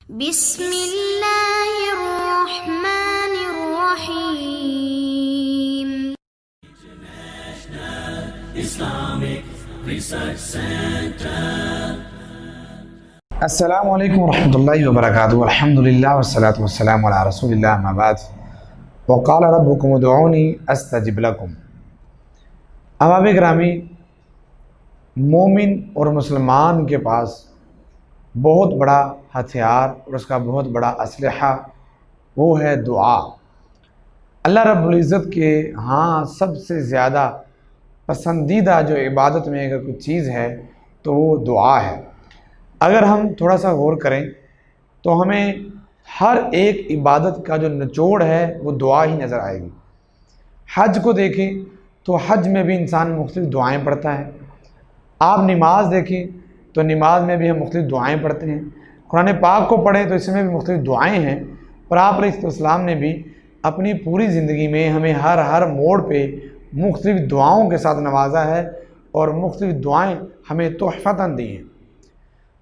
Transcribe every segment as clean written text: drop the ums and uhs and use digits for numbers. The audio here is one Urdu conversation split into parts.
بسم اللہ الرحمن الرحیم۔ السلام علیکم ورحمۃ اللہ وبرکاتہ۔ الحمدللہ والصلاۃ والسلام علی رسول اللہ، اما بعد، وقال ربکم ادعونی استجب لکم۔ احباب گرامی، مومن اور مسلمان کے پاس بہت بڑا ہتھیار اور اس کا بہت بڑا اسلحہ وہ ہے دعا۔ اللہ رب العزت کے ہاں سب سے زیادہ پسندیدہ جو عبادت میں اگر کوئی چیز ہے تو وہ دعا ہے۔ اگر ہم تھوڑا سا غور کریں تو ہمیں ہر ایک عبادت کا جو نچوڑ ہے وہ دعا ہی نظر آئے گی۔ حج کو دیکھیں تو حج میں بھی انسان مختلف دعائیں پڑھتا ہے۔ آپ نماز دیکھیں تو نماز میں بھی ہم مختلف دعائیں پڑھتے ہیں۔ قرآن پاک کو پڑھیں تو اس میں بھی مختلف دعائیں ہیں، اور آپ علیہ السلام نے بھی اپنی پوری زندگی میں ہمیں ہر موڑ پہ مختلف دعاؤں کے ساتھ نوازا ہے اور مختلف دعائیں ہمیں تحفتاً دی ہیں۔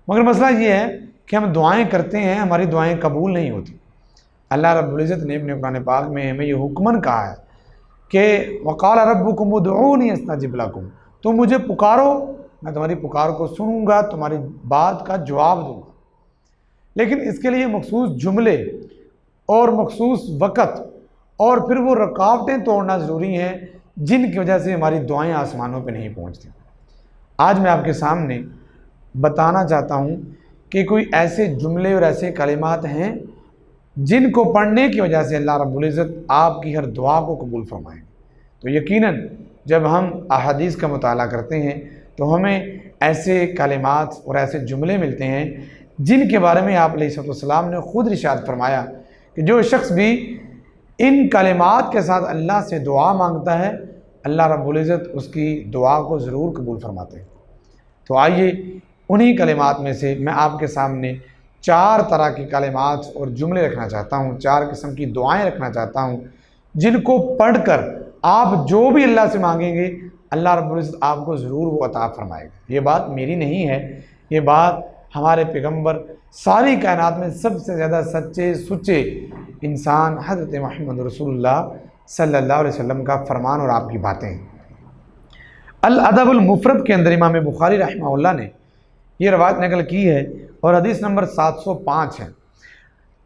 مگر مسئلہ یہ ہے کہ ہم دعائیں کرتے ہیں، ہماری دعائیں قبول نہیں ہوتی۔ اللہ رب العزت نے اپنے قرآن پاک میں ہمیں یہ حکماً کہا ہے کہ وقال ربکم ادعونی استجب لکم، تم مجھے پکارو، میں تمہاری پکار کو سنوں گا، تمہاری بات کا جواب دوں گا۔ لیکن اس کے لیے مخصوص جملے اور مخصوص وقت اور پھر وہ رکاوٹیں توڑنا ضروری ہیں جن کی وجہ سے ہماری دعائیں آسمانوں پہ نہیں پہنچتی۔ آج میں آپ کے سامنے بتانا چاہتا ہوں کہ کوئی ایسے جملے اور ایسے کلمات ہیں جن کو پڑھنے کی وجہ سے اللہ رب العزت آپ کی ہر دعا کو قبول فرمائیں۔ تو یقیناً جب ہم احادیث کا مطالعہ کرتے ہیں تو ہمیں ایسے کلمات اور ایسے جملے ملتے ہیں جن کے بارے میں آپ علیہ السلام نے خود ارشاد فرمایا کہ جو شخص بھی ان کلمات کے ساتھ اللہ سے دعا مانگتا ہے اللہ رب العزت اس کی دعا کو ضرور قبول فرماتے ہیں۔ تو آئیے انہی کلمات میں سے میں آپ کے سامنے 4 طرح کے کلمات اور جملے رکھنا چاہتا ہوں، 4 قسم کی دعائیں رکھنا چاہتا ہوں جن کو پڑھ کر آپ جو بھی اللہ سے مانگیں گے اللہ رب العزت آپ کو ضرور وہ عطا فرمائے گا۔ یہ بات میری نہیں ہے، یہ بات ہمارے پیغمبر، ساری کائنات میں سب سے زیادہ سچے سچے انسان حضرت محمد رسول اللہ صلی اللہ علیہ وسلم کا فرمان اور آپ کی باتیں ہیں۔ الادب المفرد کے اندر امام بخاری رحمہ اللہ نے یہ روایت نقل کی ہے اور حدیث نمبر 705 ہے۔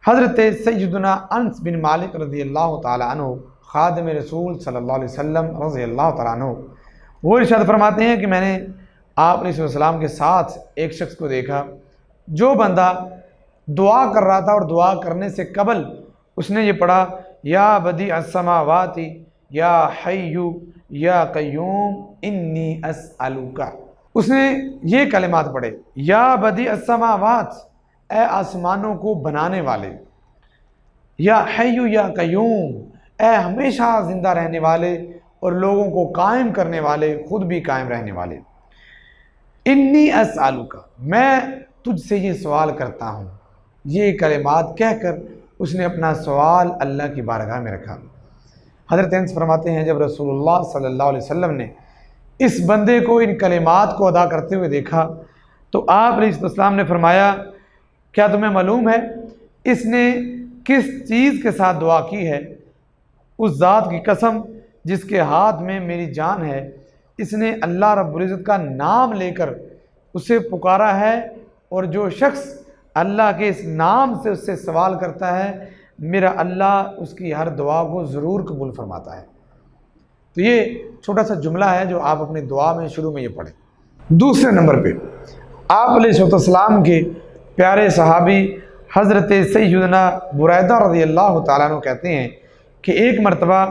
حضرت سیدنا انس بن مالک رضی اللہ تعالیٰ عنہ خادم رسول صلی اللہ علیہ وسلم رضی اللہ تعالیٰ عنہ وہ ارشاد فرماتے ہیں کہ میں نے آپ علیہ السلام کے ساتھ ایک شخص کو دیکھا، جو بندہ دعا کر رہا تھا اور دعا کرنے سے قبل اس نے یہ پڑھا یا بدیع السماوات یا حی یا قیوم انی اسألک۔ اس نے یہ کلمات پڑھے، یا بدیع السماوات، اے آسمانوں کو بنانے والے، یا حی یا قیوم، اے ہمیشہ زندہ رہنے والے اور لوگوں کو قائم کرنے والے، خود بھی قائم رہنے والے، انی اسألک، میں تجھ سے یہ سوال کرتا ہوں۔ یہ کلمات کہہ کر اس نے اپنا سوال اللہ کی بارگاہ میں رکھا۔ حضرت انس فرماتے ہیں جب رسول اللہ صلی اللہ علیہ وسلم نے اس بندے کو ان کلمات کو ادا کرتے ہوئے دیکھا تو آپ علیہ السلام نے فرمایا کیا تمہیں معلوم ہے اس نے کس چیز کے ساتھ دعا کی ہے؟ اس ذات کی قسم جس کے ہاتھ میں میری جان ہے، اس نے اللہ رب العزت کا نام لے کر اسے پکارا ہے، اور جو شخص اللہ کے اس نام سے اس سے سوال کرتا ہے میرا اللہ اس کی ہر دعا کو ضرور قبول فرماتا ہے۔ تو یہ چھوٹا سا جملہ ہے جو آپ اپنی دعا میں شروع میں یہ پڑھیں۔ دوسرے نمبر پہ آپ علیہ السلام کے پیارے صحابی حضرت سیدنا بریدہ رضی اللہ تعالیٰ عنہ کہتے ہیں کہ ایک مرتبہ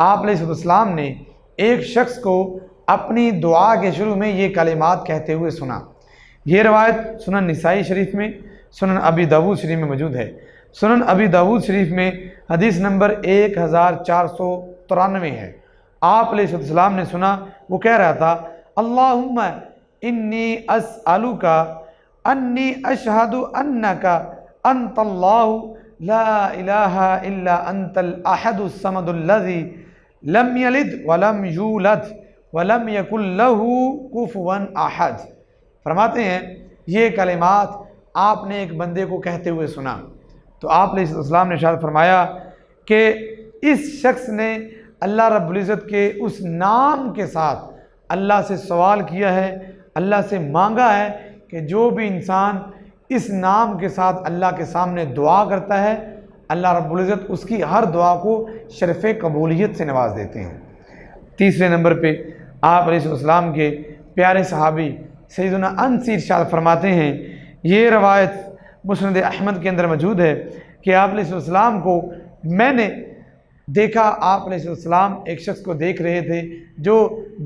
آپ علیہ السلام نے ایک شخص کو اپنی دعا کے شروع میں یہ کلمات کہتے ہوئے سنا۔ یہ روایت سنن نسائی شریف میں، سنن ابی داؤد شریف میں موجود ہے۔ سنن ابی داؤد شریف میں حدیث نمبر 1493 ہے۔ آپ علیہ السلام نے سنا وہ کہہ رہا تھا اللہم انی اسألک انی اشہد انک انت اللہ لا الہ الا انت الاحد الصمد الذی لم یلد ولم یولد ولم یکن لہ کفوا احد۔ فرماتے ہیں یہ کلمات آپ نے ایک بندے کو کہتے ہوئے سنا، تو آپ علیہ السلام نے ارشاد فرمایا کہ اس شخص نے اللہ رب العزت کے اس نام کے ساتھ اللہ سے سوال کیا ہے، اللہ سے مانگا ہے کہ جو بھی انسان اس نام کے ساتھ اللہ کے سامنے دعا کرتا ہے، اللہ رب العزت اس کی ہر دعا کو شرف قبولیت سے نواز دیتے ہیں۔ تیسرے نمبر پہ آپ علیہ السلام کے پیارے صحابی سیدنا انس ارشاد فرماتے ہیں، یہ روایت مسند احمد کے اندر موجود ہے کہ آپ علیہ السلام کو میں نے دیکھا، آپ علیہ السلام ایک شخص کو دیکھ رہے تھے جو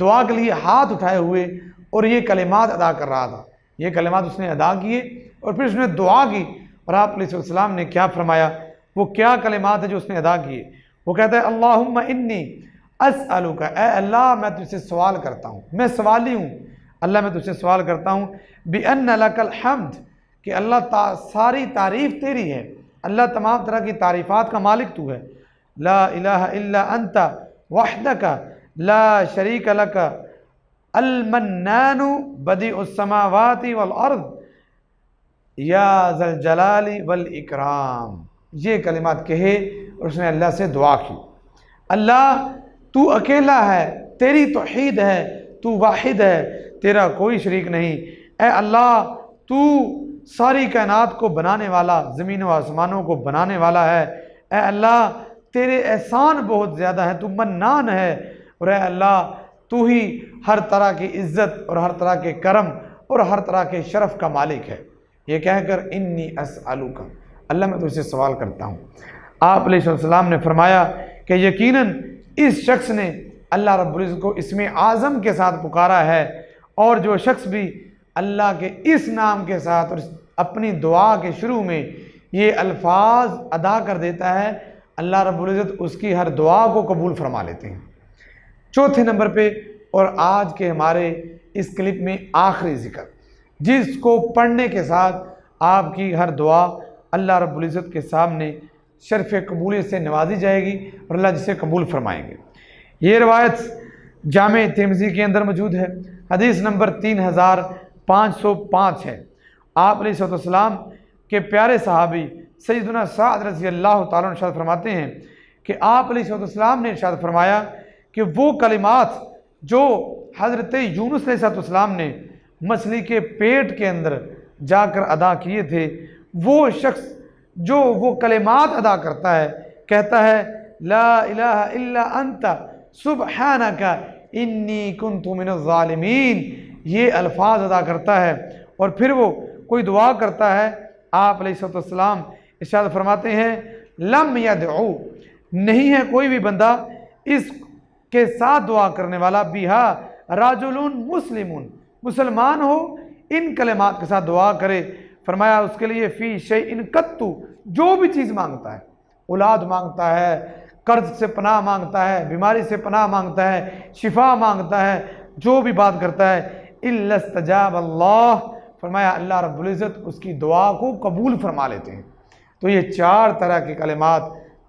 دعا کے لیے ہاتھ اٹھائے ہوئے اور یہ کلمات ادا کر رہا تھا۔ یہ کلمات اس نے ادا کیے اور پھر اس نے دعا کی، اور آپ علیہ السلام نے کیا فرمایا؟ وہ کیا کلمات ہیں جو اس نے ادا کیے؟ وہ کہتا ہے اللہم انی اسألک، اے اللہ میں تجھ سے سوال کرتا ہوں، میں سوالی ہوں، اللہ میں تجھ سے سوال کرتا ہوں بِأَنَّ لَكَ الْحَمْدِ، کہ اللہ ساری تعریف تیری ہے، اللہ تمام طرح کی تعریفات کا مالک تو ہے، لا الہ الا انت وحدک لا شریک لک المنان بدیع السماوات والارض یا ذا الجلال والاکرام۔ یہ کلمات کہے اور اس نے اللہ سے دعا کی، اللہ تو اکیلا ہے، تیری توحید ہے، تو واحد ہے، تیرا کوئی شریک نہیں، اے اللہ تو ساری کائنات کو بنانے والا، زمین و آسمانوں کو بنانے والا ہے، اے اللہ تیرے احسان بہت زیادہ ہیں، تو منان ہے، اور اے اللہ تو ہی ہر طرح کی عزت اور ہر طرح کے کرم اور ہر طرح کے شرف کا مالک ہے۔ یہ کہہ کر انی اسألک، اللہ میں تجھ سے سوال کرتا ہوں۔ آپ علیہ السلام نے فرمایا کہ یقیناً اس شخص نے اللہ رب العزت کو اسم اعظم کے ساتھ پکارا ہے، اور جو شخص بھی اللہ کے اس نام کے ساتھ اور اپنی دعا کے شروع میں یہ الفاظ ادا کر دیتا ہے، اللہ رب العزت اس کی ہر دعا کو قبول فرما لیتے ہیں۔ چوتھے نمبر پہ اور آج کے ہمارے اس کلپ میں آخری ذکر، جس کو پڑھنے کے ساتھ آپ کی ہر دعا اللہ رب العزت کے سامنے شرف قبولیت سے نوازی جائے گی اور اللہ جسے قبول فرمائیں گے۔ یہ روایت جامع ترمذی کے اندر موجود ہے، حدیث نمبر 3505 ہے۔ آپ علیہ السلام کے پیارے صحابی سیدنا سعد رضی اللہ تعالیٰ عنہ ارشاد فرماتے ہیں کہ آپ علیہ السلام نے ارشاد فرمایا کہ وہ کلمات جو حضرت یونس علیہ السلام نے مچھلی کے پیٹ کے اندر جا کر ادا کیے تھے، وہ شخص جو وہ کلمات ادا کرتا ہے، کہتا ہے لا الہ الا انت سبحانک انی کنت من الظالمین، یہ الفاظ ادا کرتا ہے اور پھر وہ کوئی دعا کرتا ہے، آپ علیہ السلام ارشاد فرماتے ہیں لم یدعو، نہیں ہے کوئی بھی بندہ اس کے ساتھ دعا کرنے والا، بیہا رجل مسلمون، مسلمان ہو ان کلمات کے ساتھ دعا کرے، فرمایا اس کے لیے فی شیء قط، جو بھی چیز مانگتا ہے، اولاد مانگتا ہے، قرض سے پناہ مانگتا ہے، بیماری سے پناہ مانگتا ہے، شفا مانگتا ہے، جو بھی بات کرتا ہے، الا استجاب اللہ، فرمایا اللہ رب العزت اس کی دعا کو قبول فرما لیتے ہیں۔ تو یہ چار طرح کے کلمات،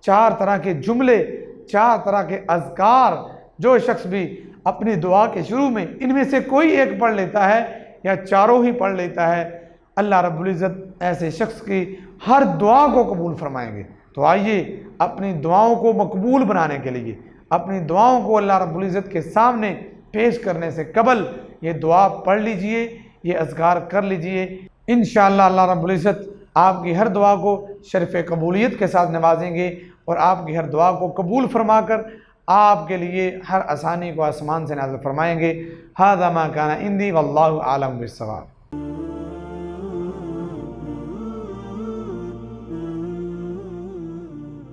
چار طرح کے جملے، چار طرح کے اذکار جو شخص بھی اپنی دعا کے شروع میں ان میں سے کوئی ایک پڑھ لیتا ہے یا چاروں ہی پڑھ لیتا ہے، اللہ رب العزت ایسے شخص کی ہر دعا کو قبول فرمائیں گے۔ تو آئیے اپنی دعاؤں کو مقبول بنانے کے لیے، اپنی دعاؤں کو اللہ رب العزت کے سامنے پیش کرنے سے قبل یہ دعا پڑھ لیجئے، یہ اذکار کر لیجئے، انشاءاللہ اللہ رب العزت آپ کی ہر دعا کو شرف قبولیت کے ساتھ نوازیں گے اور آپ کی ہر دعا کو قبول فرما کر آپ کے لیے ہر آسانی کو آسمان سے نازل فرمائیں گے۔ ھذا ما کان عندی واللہ اعلم بالصواب۔